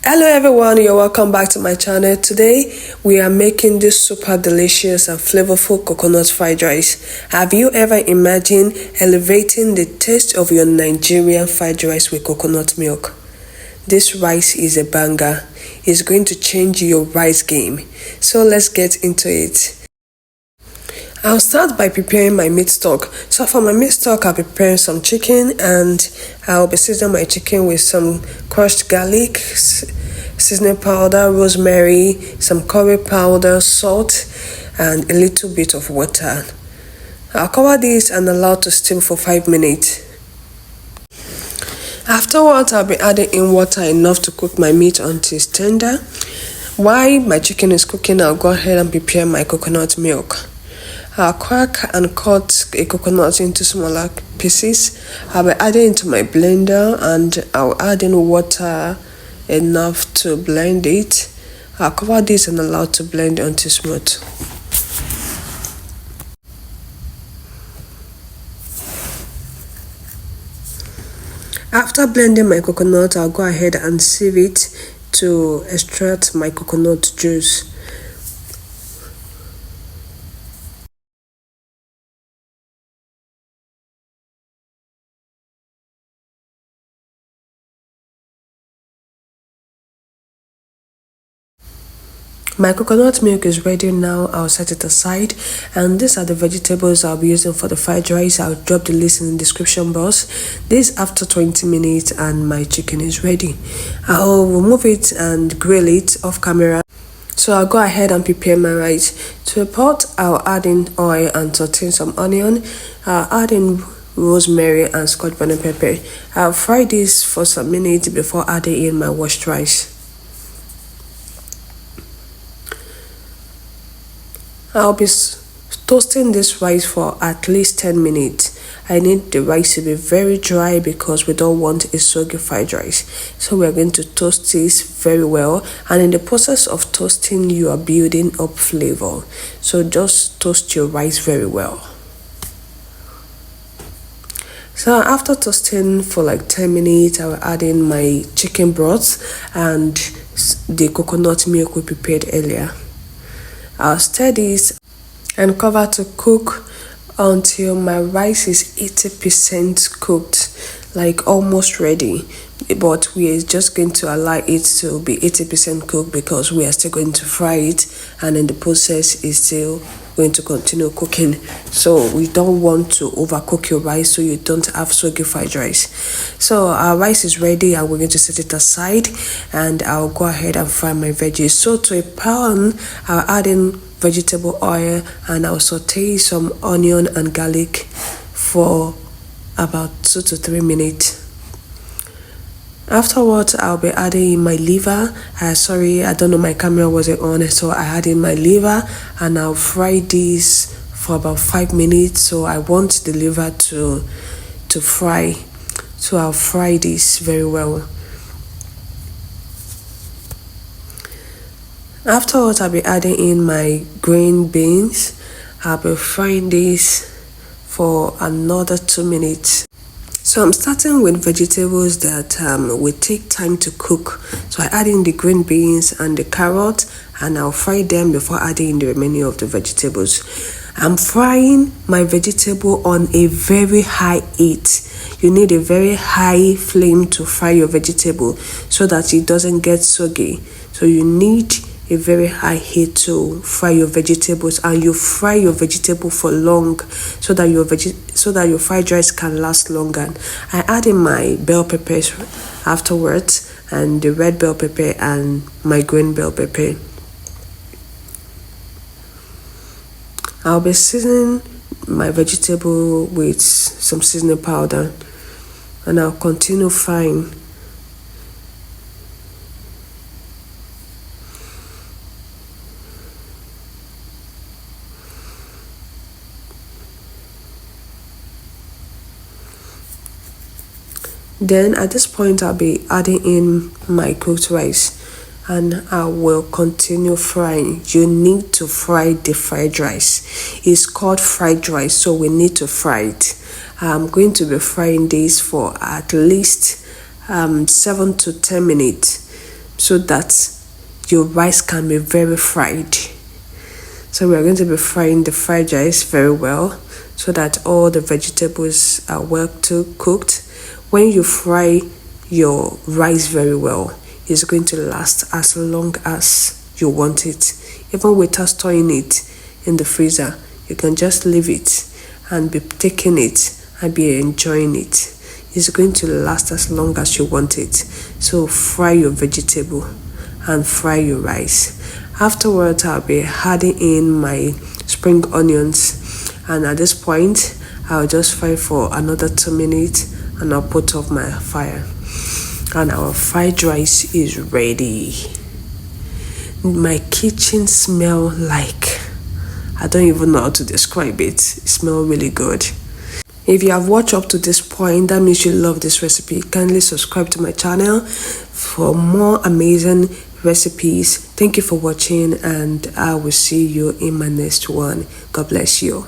Hello everyone, you're welcome back to my channel. Today we are making this super delicious and flavorful coconut fried rice. Have you ever imagined elevating the taste of your Nigerian fried rice with coconut milk? This rice is a banger. It's going to change your rice game. So let's get into it. I'll start by preparing my meat stock. So for my meat stock, I'll be preparing some chicken and I'll be seasoning my chicken with some crushed garlic, seasoning powder, rosemary, some curry powder, salt, and a little bit of water. I'll cover this and allow to steam for 5 minutes. Afterwards, I'll be adding in water enough to cook my meat until it's tender. While my chicken is cooking, I'll go ahead and prepare my coconut milk. I'll crack and cut a coconut into smaller pieces. I'll be adding into my blender and I'll add in water enough to blend it. I'll cover this and allow to blend until smooth. After blending my coconut, I'll go ahead and sieve it to extract my coconut juice. My coconut milk is ready now. I'll set it aside, and these are the vegetables I'll be using for the fried rice. I'll drop the list in the description box. This after 20 minutes and my chicken is ready. I'll remove it and grill it off camera. So I'll go ahead and prepare my rice. To a pot, I'll add in oil and saute some onion. I'll add in rosemary and Scotch bonnet pepper. I'll fry this for some minutes before adding in my washed rice. I'll be toasting this rice for at least 10 minutes. I need the rice to be very dry because we don't want a soggy fried rice. So we're going to toast this very well, and in the process of toasting you are building up flavor. So just toast your rice very well. So after toasting for like 10 minutes, I will add in my chicken broth and the coconut milk we prepared earlier. I'll stir this and cover to cook until my rice is 80% cooked, like almost ready. But we are just going to allow it to be 80% cooked because we are still going to fry it, and in the process is still going to continue cooking. So we don't want to overcook your rice so you don't have soggy fried rice. So our rice is ready and we're going to set it aside, and I'll go ahead and fry my veggies. So to a pan, I'll add in vegetable oil and I'll saute some onion and garlic for about 2 to 3 minutes. Afterwards, I'll be adding in my liver. Sorry, I don't know, my camera wasn't on, so I add in my liver and I'll fry this for about 5 minutes. So I want the liver to fry, so I'll fry this very well. Afterwards, I'll be adding in my green beans. I'll be frying this for another 2 minutes. So I'm starting with vegetables that will take time to cook. So I add in the green beans and the carrot and I'll fry them before adding in the remaining of the vegetables. I'm frying my vegetable on a very high heat. You need a very high flame to fry your vegetable so that it doesn't get soggy. So you need a very high heat to fry your vegetables, and you fry your vegetable for long so that your fried rice can last longer. I add in my bell peppers afterwards, and the red bell pepper and my green bell pepper. I'll be seasoning my vegetable with some seasoning powder and I'll continue frying. Then at this point I'll be adding in my cooked rice and I will continue frying. You need to fry the fried rice. It's called fried rice, so we need to fry it. I'm going to be frying this for at least 7 to 10 minutes. so that your rice can be very fried. So we are going to be frying the fried rice very well so that all the vegetables are well cooked. When you fry your rice very well, it's going to last as long as you want it. Even without storing it in the freezer, you can just leave it and be taking it and be enjoying it. It's going to last as long as you want it. So fry your vegetable and fry your rice. Afterwards, I'll be adding in my spring onions, and at this point I'll just fry for another 2 minutes and I'll put off my fire, and our fried rice is ready. My kitchen smell like, I don't even know how to describe it. It smells really good. If you have watched up to this point, that means you love this recipe. Kindly subscribe to my channel for more amazing recipes. Thank you for watching, and I will see you in my next one. God bless you.